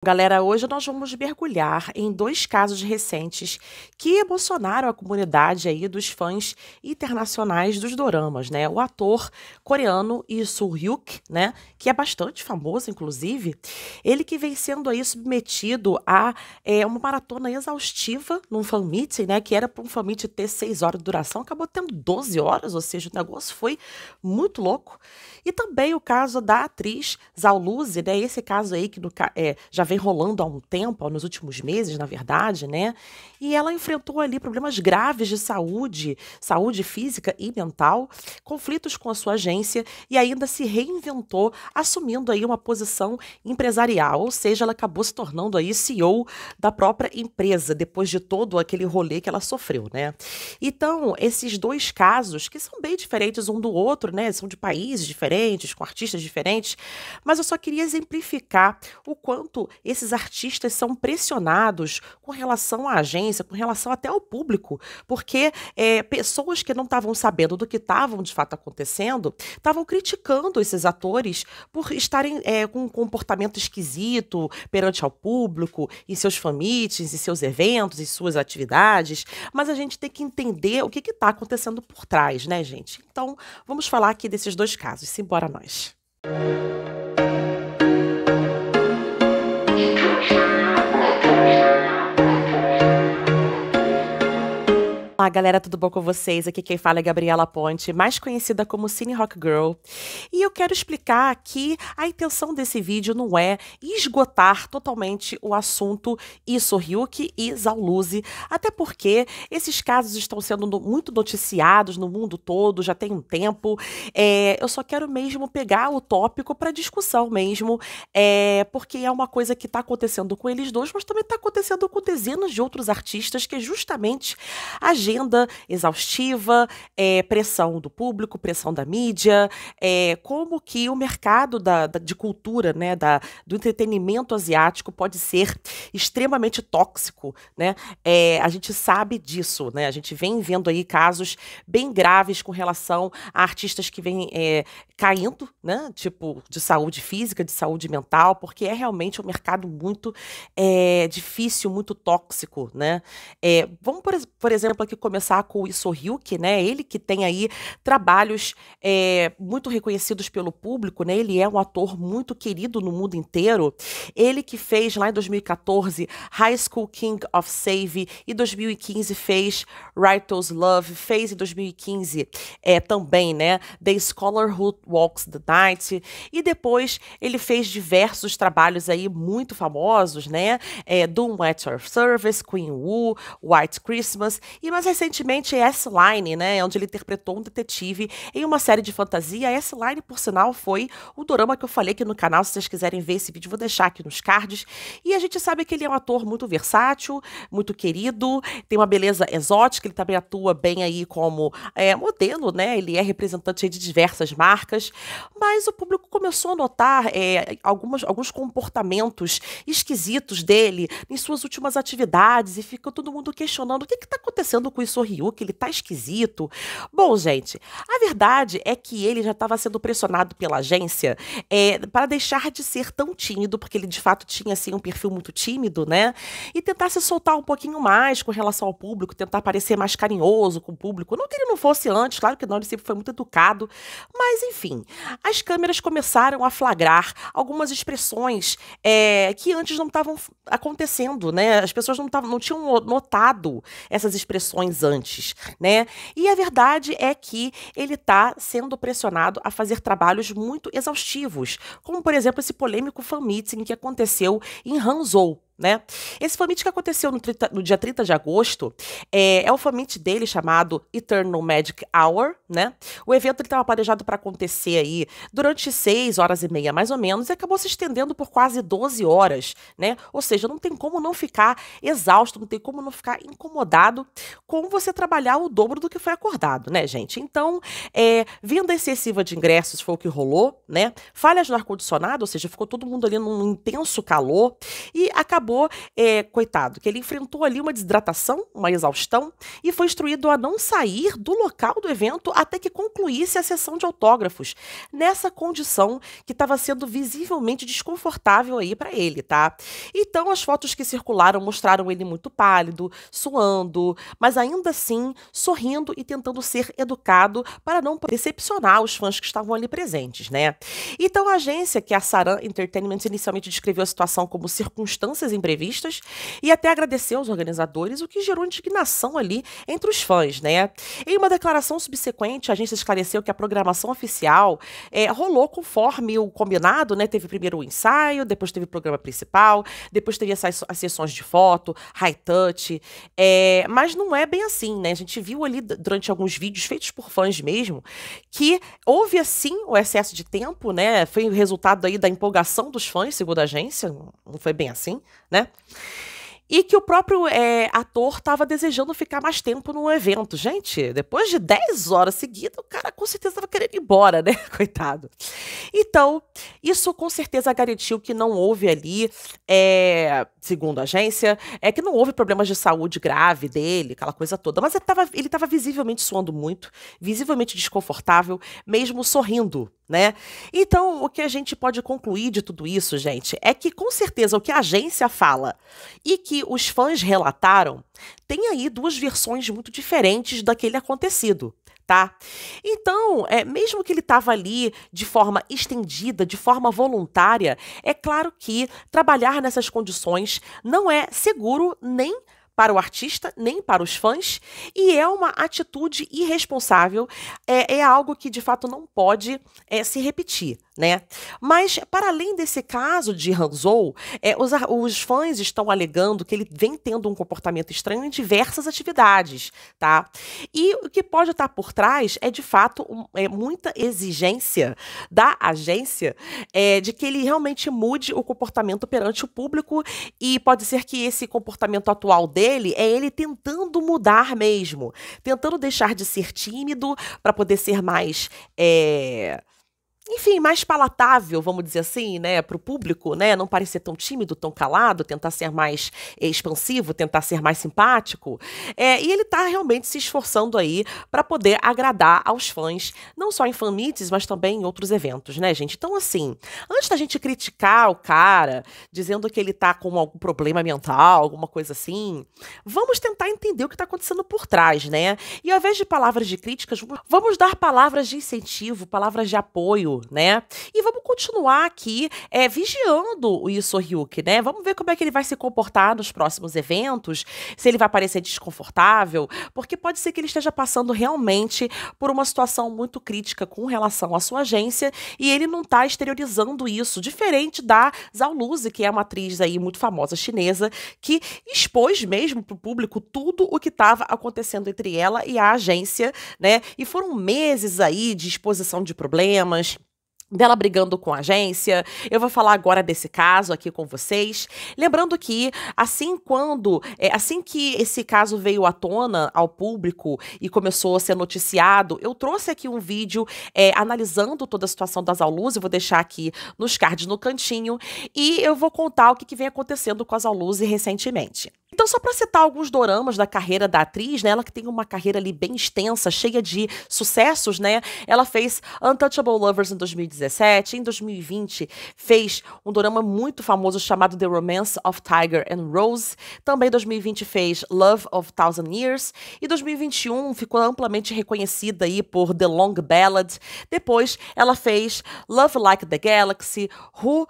Galera, hoje nós vamos mergulhar em dois casos recentes que emocionaram a comunidade aí dos fãs internacionais dos doramas, né? O ator coreano Lee Soo-hyuk, né, que é bastante famoso, inclusive, ele que vem sendo aí submetido a uma maratona exaustiva num fan meeting, né, que era para um fan meeting ter 6 horas de duração, acabou tendo 12 horas, ou seja, o negócio foi muito louco. E também o caso da atriz Zhao Luzi, né, esse caso aí que já vem rolando há um tempo, nos últimos meses, na verdade, né? E ela enfrentou ali problemas graves de saúde, saúde física e mental, conflitos com a sua agência e ainda se reinventou, assumindo aí uma posição empresarial, ou seja, ela acabou se tornando aí CEO da própria empresa, depois de todo aquele rolê que ela sofreu, né? Então, esses dois casos, que são bem diferentes um do outro, né? São de países diferentes, com artistas diferentes, mas eu só queria exemplificar o quanto esses artistas são pressionados com relação à agência, com relação até ao público, porque pessoas que não estavam sabendo do que estavam de fato acontecendo, estavam criticando esses atores por estarem com um comportamento esquisito perante ao público, em seus fan meetings, em seus eventos, em suas atividades, mas a gente tem que entender o que está acontecendo por trás, né, gente? Então, vamos falar aqui desses dois casos. Simbora nós. Olá, galera, tudo bom com vocês? Aqui quem fala é Gabriela Ponte, mais conhecida como Cine Rock Girl. E eu quero explicar que a intenção desse vídeo não é esgotar totalmente o assunto Lee Soo-hyuk e Zhao Luzi, até porque esses casos estão sendo muito noticiados no mundo todo, já tem um tempo. Eu só quero mesmo pegar o tópico para discussão mesmo, porque é uma coisa que está acontecendo com eles dois, mas também está acontecendo com dezenas de outros artistas, que é justamente a agenda exaustiva, pressão do público, pressão da mídia, como que o mercado de cultura, né, do entretenimento asiático pode ser extremamente tóxico, né? A gente sabe disso, né? A gente vem vendo aí casos bem graves com relação a artistas que vêm caindo, né? Tipo, de saúde física, de saúde mental, porque é realmente um mercado muito difícil, muito tóxico, né? Vamos, por exemplo, aqui começar com o Lee Soo-hyuk, né? Ele que tem aí trabalhos muito reconhecidos pelo público, né? Ele é um ator muito querido no mundo inteiro. Ele que fez lá em 2014 High School King of Save e 2015 fez Righteous Love, fez em 2015 também, né? The Scholar Who Walks the Night, e depois ele fez diversos trabalhos aí muito famosos, né? Doom at Your Service, Queen Wu, White Christmas e mais recentemente S-Line, né, onde ele interpretou um detetive em uma série de fantasia. S-Line, por sinal, foi o dorama que eu falei aqui no canal. Se vocês quiserem ver esse vídeo, vou deixar aqui nos cards. E a gente sabe que ele é um ator muito versátil, muito querido, tem uma beleza exótica, ele também atua bem aí como modelo, né? Ele é representante aí de diversas marcas, mas o público começou a notar alguns comportamentos esquisitos dele em suas últimas atividades e fica todo mundo questionando o que está acontecendo com o Lee Soo-hyuk, ele tá esquisito. Bom, gente, a verdade é que ele já estava sendo pressionado pela agência para deixar de ser tão tímido, porque ele de fato tinha assim um perfil muito tímido, né? E tentar se soltar um pouquinho mais com relação ao público, tentar parecer mais carinhoso com o público. Não que ele não fosse antes, claro que não, ele sempre foi muito educado, mas enfim, as câmeras começaram a flagrar algumas expressões que antes não estavam acontecendo, né? As pessoas não tinham notado essas expressões antes, né? E a verdade é que ele está sendo pressionado a fazer trabalhos muito exaustivos, como, por exemplo, esse polêmico fan meeting que aconteceu em Hangzhou, né? Esse fan meeting que aconteceu no dia 30 de agosto é o fan meeting dele chamado Eternal Magic Hour, né? O evento estava planejado para acontecer aí durante 6 horas e meia, mais ou menos, e acabou se estendendo por quase 12 horas, né? Ou seja, não tem como não ficar exausto, não tem como não ficar incomodado com você trabalhar o dobro do que foi acordado, né, gente? Então, venda excessiva de ingressos foi o que rolou, né? Falhas no ar-condicionado, ou seja, ficou todo mundo ali num intenso calor e acabou acabou, coitado, que ele enfrentou ali uma desidratação, uma exaustão, e foi instruído a não sair do local do evento até que concluísse a sessão de autógrafos, nessa condição que estava sendo visivelmente desconfortável aí para ele, tá? Então, as fotos que circularam mostraram ele muito pálido, suando, mas ainda assim sorrindo e tentando ser educado para não decepcionar os fãs que estavam ali presentes, né? Então, a agência, que é a Saran Entertainment, inicialmente descreveu a situação como circunstâncias imprevistas e até agradeceu aos organizadores, o que gerou indignação ali entre os fãs, né? Em uma declaração subsequente, a agência esclareceu que a programação oficial rolou conforme o combinado, né? Teve primeiro o ensaio, depois teve o programa principal, depois teve as sessões de foto, high touch, mas não é bem assim, né? A gente viu ali durante alguns vídeos feitos por fãs mesmo, que houve assim o excesso de tempo, né? Foi o resultado aí da empolgação dos fãs, segundo a agência, não foi bem assim, né? E que o próprio ator estava desejando ficar mais tempo no evento. Gente, depois de 10 horas seguidas, o cara com certeza estava querendo ir embora, né? Coitado. Então, isso com certeza garantiu que não houve ali, segundo a agência, que não houve problemas de saúde grave dele, aquela coisa toda. Mas ele estava visivelmente suando muito, visivelmente desconfortável, mesmo sorrindo, né? Então, o que a gente pode concluir de tudo isso, gente, é que com certeza o que a agência fala e que os fãs relataram tem aí duas versões muito diferentes daquele acontecido, tá? Então, mesmo que ele estava ali de forma estendida, de forma voluntária, é claro que trabalhar nessas condições não é seguro nem para o artista, nem para os fãs, e é uma atitude irresponsável, é algo que de fato não pode se repetir, né? Mas, para além desse caso de Hanzou, os fãs estão alegando que ele vem tendo um comportamento estranho em diversas atividades, tá? E o que pode estar por trás é, de fato, muita exigência da agência de que ele realmente mude o comportamento perante o público, e pode ser que esse comportamento atual dele é ele tentando mudar mesmo, tentando deixar de ser tímido para poder ser mais, enfim, mais palatável, vamos dizer assim, né, para o público, né, não parecer tão tímido, tão calado, tentar ser mais expansivo, tentar ser mais simpático, e ele tá realmente se esforçando aí para poder agradar aos fãs, não só em fan meets, mas também em outros eventos, né, gente? Então, assim, antes da gente criticar o cara, dizendo que ele tá com algum problema mental, alguma coisa assim, vamos tentar entender o que tá acontecendo por trás, né? E ao invés de palavras de críticas, vamos dar palavras de incentivo, palavras de apoio, né? E vamos continuar aqui vigiando o Yu So-hyuk, né? Vamos ver como é que ele vai se comportar nos próximos eventos, se ele vai parecer desconfortável, porque pode ser que ele esteja passando realmente por uma situação muito crítica com relação à sua agência e ele não tá exteriorizando isso, diferente da Zhao Luzi, que é uma atriz aí muito famosa chinesa, que expôs mesmo pro público tudo o que estava acontecendo entre ela e a agência, né? E foram meses aí de exposição de problemas, dela brigando com a agência. Eu vou falar agora desse caso aqui com vocês. Lembrando que assim que esse caso veio à tona ao público e começou a ser noticiado, eu trouxe aqui um vídeo analisando toda a situação da Zhao Luzi, eu vou deixar aqui nos cards no cantinho, e eu vou contar o que vem acontecendo com a Zhao Luzi recentemente. Então, só para citar alguns doramas da carreira da atriz, né, ela que tem uma carreira ali bem extensa, cheia de sucessos, né, ela fez Untouchable Lovers em 2017, em 2020 fez um dorama muito famoso chamado The Romance of Tiger and Rose, também em 2020 fez Love of Thousand Years, e 2021 ficou amplamente reconhecida aí por The Long Ballad, depois ela fez Love Like the Galaxy, Who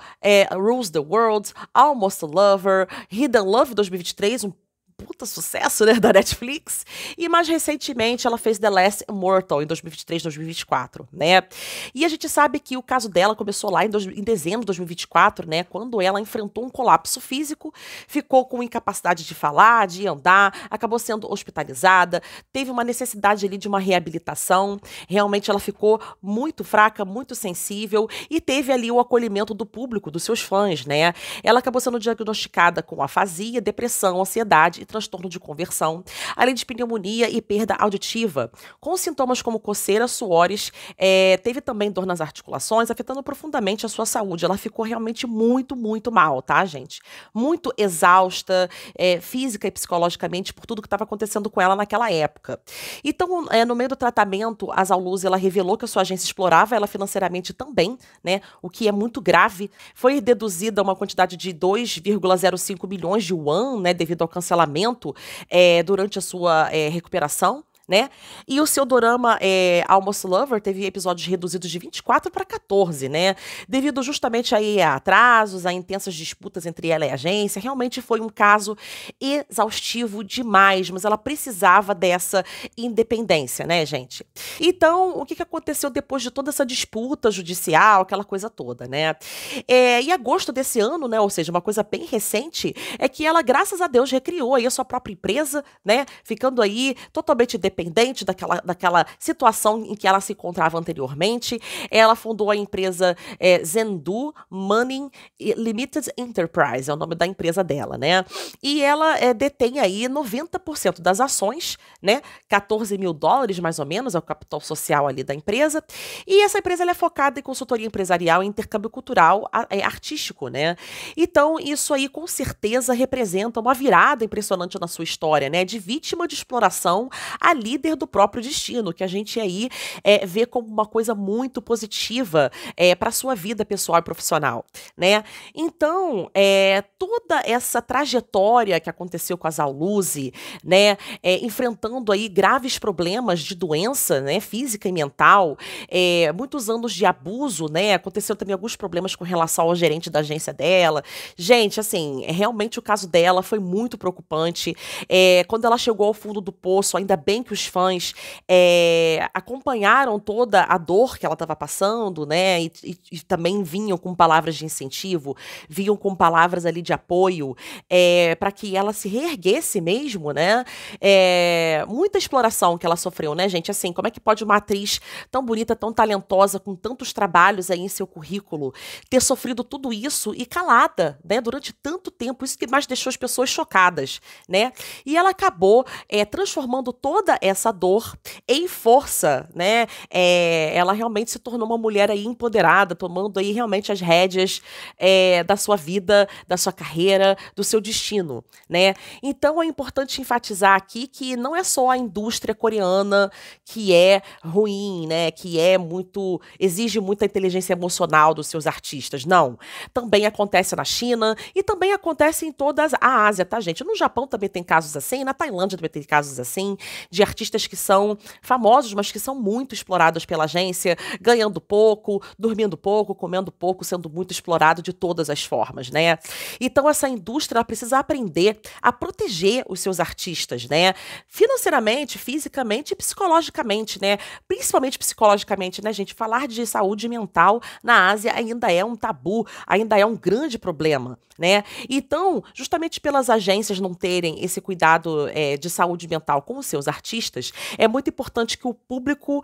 Rules the World, Almost a Lover, Hidden Love 2023, um puta sucesso, né, da Netflix. E mais recentemente ela fez The Last Immortal em 2023, 2024, né? E a gente sabe que o caso dela começou lá em dezembro de 2024, né, quando ela enfrentou um colapso físico, ficou com incapacidade de falar, de andar, acabou sendo hospitalizada, teve uma necessidade ali de uma reabilitação. Realmente ela ficou muito fraca, muito sensível e teve ali o acolhimento do público, dos seus fãs, né? Ela acabou sendo diagnosticada com afasia, depressão, ansiedade e transtorno de conversão, além de pneumonia e perda auditiva, com sintomas como coceira, suores, teve também dor nas articulações, afetando profundamente a sua saúde. Ela ficou realmente muito, muito mal, tá, gente? Muito exausta, física e psicologicamente, por tudo que estava acontecendo com ela naquela época. Então, no meio do tratamento, a Zhao Luzi, ela revelou que a sua agência explorava ela financeiramente também, né? O que é muito grave. Foi deduzida uma quantidade de 2,05 milhões de yuan, né? Devido ao cancelamento durante a sua recuperação. Né? E o seu dorama Almost Lover teve episódios reduzidos de 24 para 14, né? Devido justamente aí a atrasos, a intensas disputas entre ela e a agência. Realmente foi um caso exaustivo demais, mas ela precisava dessa independência, né, gente? Então, o que aconteceu depois de toda essa disputa judicial, aquela coisa toda, né? Em agosto desse ano, né, ou seja, uma coisa bem recente, é que ela, graças a Deus, recriou aí a sua própria empresa, né? Ficando aí totalmente independente daquela situação em que ela se encontrava anteriormente. Ela fundou a empresa Zhendu Money Limited Enterprise, é o nome da empresa dela, né? E ela detém aí 90% das ações, né? 14 mil dólares, mais ou menos, é o capital social ali da empresa. E essa empresa ela é focada em consultoria empresarial e intercâmbio cultural artístico, né? Então, isso aí com certeza representa uma virada impressionante na sua história, né? De vítima de exploração a líder do próprio destino, que a gente aí vê como uma coisa muito positiva para a sua vida pessoal e profissional, né? Então, toda essa trajetória que aconteceu com a Zhao Luzi, né, enfrentando aí graves problemas de doença, né, física e mental, muitos anos de abuso, né, aconteceu também alguns problemas com relação ao gerente da agência dela. Gente, assim, realmente o caso dela foi muito preocupante. Quando ela chegou ao fundo do poço, ainda bem que os fãs acompanharam toda a dor que ela estava passando, né? E também vinham com palavras de incentivo, vinham com palavras ali de apoio, para que ela se reerguesse mesmo, né? Muita exploração que ela sofreu, né, gente? Assim, como é que pode uma atriz tão bonita, tão talentosa, com tantos trabalhos aí em seu currículo, ter sofrido tudo isso e calada, né? Durante tanto tempo, isso que mais deixou as pessoas chocadas, né? E ela acabou transformando toda essa dor em força, né? Ela realmente se tornou uma mulher aí empoderada, tomando aí realmente as rédeas da sua vida, da sua carreira, do seu destino, né? Então é importante enfatizar aqui que não é só a indústria coreana que é ruim, né? Que exige muita inteligência emocional dos seus artistas, não. Também acontece na China e também acontece em toda a Ásia, tá, gente? No Japão também tem casos assim, na Tailândia também tem casos assim, de artistas que são famosos, mas que são muito explorados pela agência, ganhando pouco, dormindo pouco, comendo pouco, sendo muito explorado de todas as formas, né? Então essa indústria ela precisa aprender a proteger os seus artistas, né? Financeiramente, fisicamente e psicologicamente, né? Principalmente psicologicamente, né, gente? Falar de saúde mental na Ásia ainda é um tabu, ainda é um grande problema, né? Então, justamente pelas agências não terem esse cuidado de saúde mental com os seus artistas, é muito importante que o público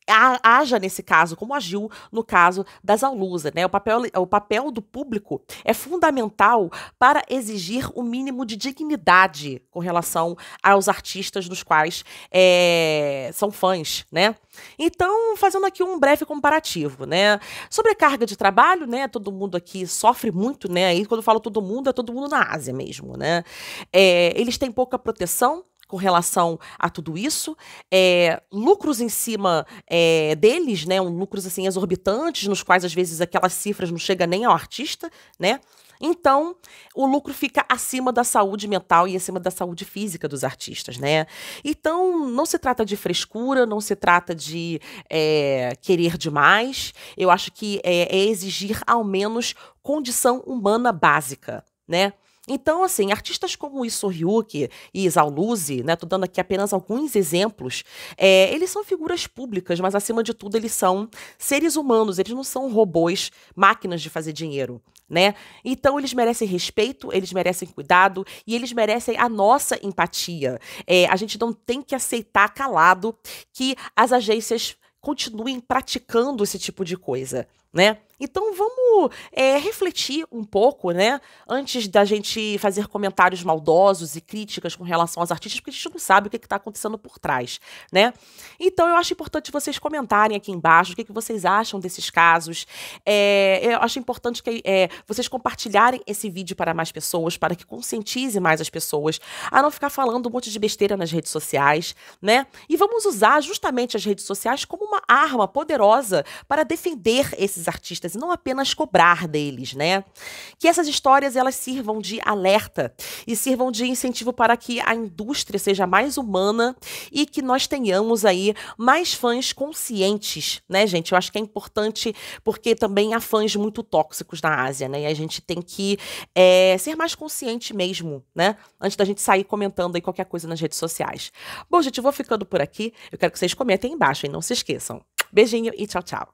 haja nesse caso, como agiu no caso da Zhao Luzi, né? O papel do público é fundamental para exigir o mínimo de dignidade com relação aos artistas dos quais são fãs, né? Então, fazendo aqui um breve comparativo, né? Sobrecarga de trabalho, né? Todo mundo aqui sofre muito, né? E quando eu falo todo mundo, é todo mundo na Ásia mesmo, né? Eles têm pouca proteção com relação a tudo isso, lucros em cima deles, né, lucros assim exorbitantes, nos quais às vezes aquelas cifras não chegam nem ao artista, né? Então, o lucro fica acima da saúde mental e acima da saúde física dos artistas, né? Então, não se trata de frescura, não se trata de querer demais. Eu acho que é exigir ao menos condição humana básica, né? Então, assim, artistas como Lee So-hyuk e Zhao Luzi, né, tô dando aqui apenas alguns exemplos, eles são figuras públicas, mas acima de tudo eles são seres humanos, eles não são robôs, máquinas de fazer dinheiro, né? Então eles merecem respeito, eles merecem cuidado e eles merecem a nossa empatia. A gente não tem que aceitar calado que as agências continuem praticando esse tipo de coisa, né? Então vamos refletir um pouco, né? Antes da gente fazer comentários maldosos e críticas com relação aos artistas, porque a gente não sabe o que está acontecendo por trás, né? Então eu acho importante vocês comentarem aqui embaixo o que vocês acham desses casos. Eu acho importante que vocês compartilharem esse vídeo para mais pessoas, para que conscientize mais as pessoas a não ficar falando um monte de besteira nas redes sociais, né? E vamos usar justamente as redes sociais como uma arma poderosa para defender esses artistas e não apenas cobrar deles, né? Que essas histórias elas sirvam de alerta e sirvam de incentivo para que a indústria seja mais humana e que nós tenhamos aí mais fãs conscientes, né, gente? Eu acho que é importante porque também há fãs muito tóxicos na Ásia, né? E a gente tem que ser mais consciente mesmo, né? Antes da gente sair comentando aí qualquer coisa nas redes sociais. Bom, gente, eu vou ficando por aqui. Eu quero que vocês comentem aí embaixo, hein? Não se esqueçam. Beijinho e tchau, tchau.